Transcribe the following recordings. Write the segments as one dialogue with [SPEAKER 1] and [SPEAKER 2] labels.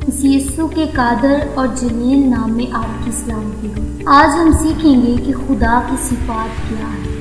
[SPEAKER 1] اس یسوع کے قادر اور جلیل نام میں آپ کی سلامتی ہو۔ آج ہم سیکھیں گے کہ خدا کی صفات کیا ہے۔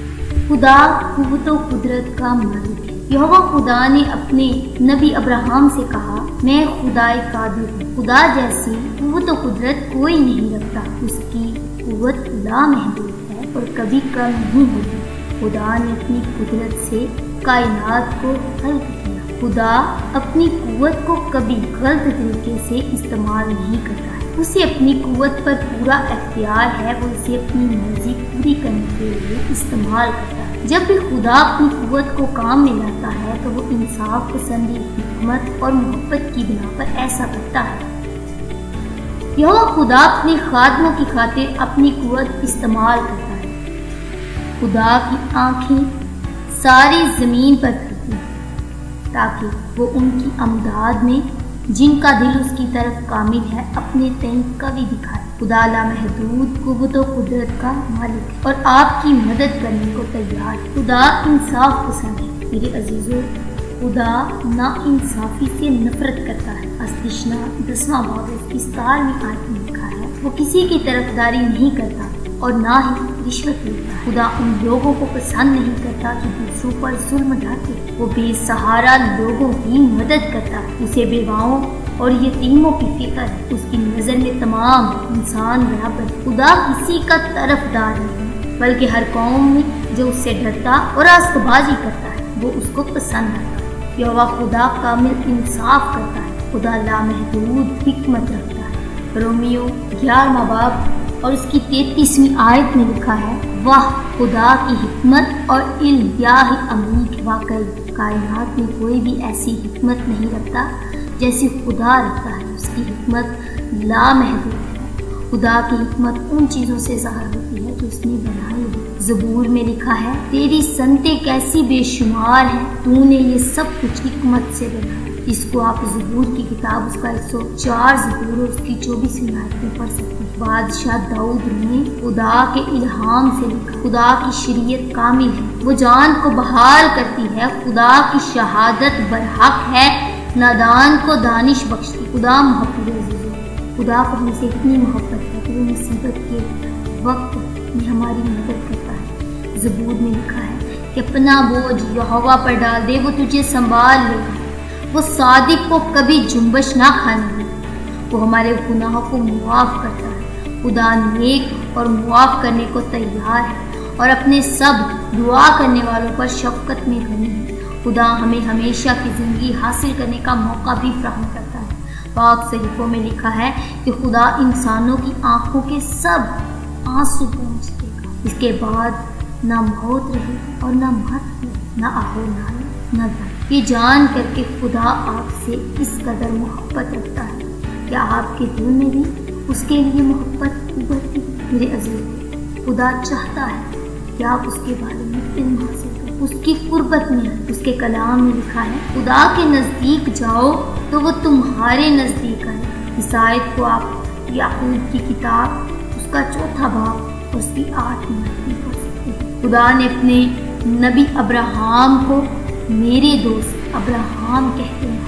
[SPEAKER 1] خدا قوت و قدرت کا مالک ہے۔ یہوہ خدا نے اپنے نبی ابراہیم سے کہا، میں خدائے قادر ہوں۔ خدا جیسی قوت و قدرت کوئی نہیں رکھتا۔ اس کی قوت لامحدود ہے اور کبھی کم نہیں ہوتی۔ خدا نے اپنی قدرت سے کائنات کو خلق کیا۔ خدا اپنی قوت کو کبھی غلط طریقے سے استعمال نہیں کرتا ہے۔ اسے اپنی قوت پر پورا اختیار ہے، وہ اسے اپنی مرضی پوری کرنے کے لیے استعمال کرتا ہے۔ جب بھی خدا اپنی قوت کو کام میں لاتا ہے تو وہ انصاف پسندی، حکمت اور محبت کی بنا پر ایسا کرتا ہے۔ یہوہ خدا اپنے خادموں کی خاطر اپنی قوت استعمال کرتا ہے۔ خدا کی آنکھیں ساری زمین پر پھرتی ہیں تاکہ وہ ان کی امداد میں جن کا دل اس کی طرف کامل ہے اپنے تئیں کبھی دکھائے۔ خدا لامحدود قوت و قدرت کا مالک ہے اور آپ کی مدد کرنے کو تیار ہے۔ خدا انصاف پسند ہے۔ میرے عزیزو، خدا نا انصافی سے نفرت کرتا ہے۔ استثنا 10واں باب اس 17ویں آیت میں لکھا ہے، وہ کسی کی طرفداری نہیں کرتا اور نہ ہی رشوت لیتا ہے۔ خدا ان لوگوں کو پسند نہیں کرتا جو دوسروں پر ظلم ڈھاتے۔ وہ بے سہارا لوگوں کی مدد کرتا ہے۔ اسے بیواؤں اور یتیموں کی فکر ہے۔ اس کی نظر میں تمام انسان برابر ہے۔ خدا کسی کا طرفدار نہیں بلکہ ہر قوم میں جو اس سے ڈرتا اور راست بازی کرتا ہے وہ اس کو پسند آتا ہے۔ یہوہ خدا کامل انصاف کرتا ہے۔ خدا لامحدود حکمت رکھتا ہے۔ رومیو 11واں باب اور اس کی 33ویں آیت میں لکھا ہے، واہ خدا کی حکمت اور علم کیا ہی عمیق! واقعی کائنات میں کوئی بھی ایسی حکمت نہیں رکھتا جیسی خدا رکھتا ہے۔ اس کی حکمت لامحدود ہے۔ خدا کی حکمت ان چیزوں سے ظاہر ہوتی ہے جو اس نے بنائی ہے۔ زبور میں لکھا ہے، تیری صنعتیں کیسی بے شمار ہیں، تو نے یہ سب کچھ حکمت سے بنایا۔ اس کو آپ زبور کی کتاب اس کا 104 زبور اور اس کی 24ویں آیت میں پڑھ سکتے ہیں۔ بادشاہ داؤد نے خدا کے الہام سے لکھا، خدا کی شریعت کامل ہے، وہ جان کو بحال کرتی ہے، خدا کی شہادت برحق ہے، نادان کو دانش بخشتی۔ خدا محبت عزیز ہے۔ خدا کو ہم سے اتنی محبت ہے کہ وہ مصیبت کے وقت میں ہماری مدد کرتا ہے۔ زبور میں لکھا ہے کہ اپنا بوجھ یہوہ پر ڈال دے، وہ تجھے سنبھال لے گا۔ وہ صادق کو کبھی جنبش نہ کھانے دے، وہ ہمارے گناہوں کو معاف کرتا ہے۔ خدا نیک اور معاف کرنے کو تیار ہے اور اپنے سب دعا کرنے والوں پر شفقت میں غنی ہے۔ خدا ہمیں ہمیشہ کی زندگی حاصل کرنے کا موقع بھی فراہم کرتا ہے۔ پاک صحیفوں میں لکھا ہے کہ خدا انسانوں کی آنکھوں کے سب آنسو پوچھ دے گا۔ اس کے بعد نہ موت رہے اور نہ مرد رہے، نہ آہو نالی، نہ درد۔ یہ جان کر کہ خدا آپ سے اس قدر محبت رکھتا ہے، کیا آپ کے دل میں بھی اس کے لیے محبت ابھرتی ہے؟ میرے عزیز، خدا چاہتا ہے کہ آپ اس کے بارے میں علم حاصل کریں، اس کی قربت میں آئیں۔ اس کے کلام میں لکھا ہے، خدا کے نزدیک جاؤ تو وہ تمہارے نزدیک آئے۔ اس آیت کو آپ یعقوب کی کتاب اس کا 4 باب اور اس کی 8ویں آیت میں پڑھ سکتے ہیں۔ خدا نے اپنے نبی ابراہیم کو میرے دوست ابراہیم کہتے ہیں۔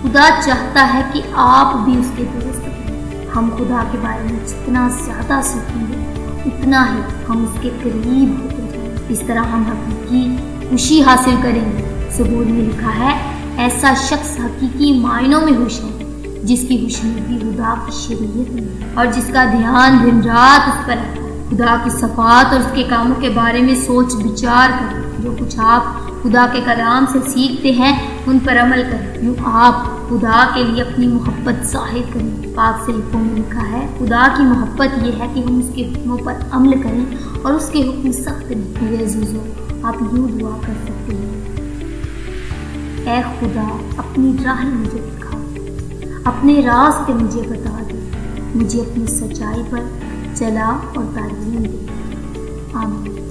[SPEAKER 1] خدا چاہتا ہے کہ آپ بھی اس کے دوست بنیں۔ ہم خدا کے بارے میں جتنا زیادہ سیکھیں گے اتنا ہی ہم اس کے قریب ہوتے جائیں گے۔ اس طرح ہم حقیقی خوشی حاصل کریں گے۔ زبور میں لکھا ہے، ایسا شخص حقیقی معنوں میں خوش ہے جس کی خوشنودی خدا کی شریعت میں اور جس کا دھیان دن رات اس پر رہتا ہے۔ خدا کی صفات اور اس کے کاموں کے بارے میں سوچ بچار کریں۔ جو کچھ آپ خدا کے کلام سے سیکھتے ہیں ان پر عمل کریں، یوں آپ خدا کے لیے اپنی محبت ظاہر کریں۔ پاک صحیفوں میں لکھا ہے، خدا کی محبت یہ ہے کہ ہم اس کے حکموں پر عمل کریں اور اس کے حکم سخت کریں۔ میرے عزیزوں، آپ یوں دعا کر سکتے ہیں، اے خدا اپنی راہ مجھے دکھا، اپنے راستے مجھے بتا دے، مجھے اپنی سچائی پر چلا اور تعلیم دے۔ آمین۔